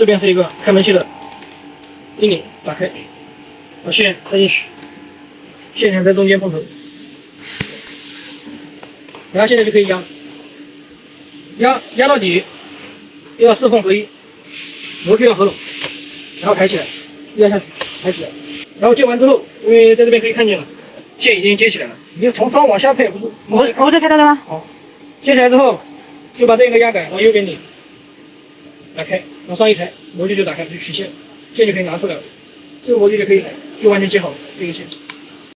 这边是一个开门器的阴影，打开，把线塞进去，线条在中间碰头，然后现在就可以压到底，要四缝合一，模具要合拢，然后抬起来，压下去，抬起来，然后接完之后，因为在这边可以看见了，线已经接起来了，你就从上往下配，不是？我这拍到了吗？好，接起来之后，就把这个压杆往右边拧，打开，往上一抬，模具就打开，就取线，线就可以拿出来了，这个模具就可以完全接好了这个线。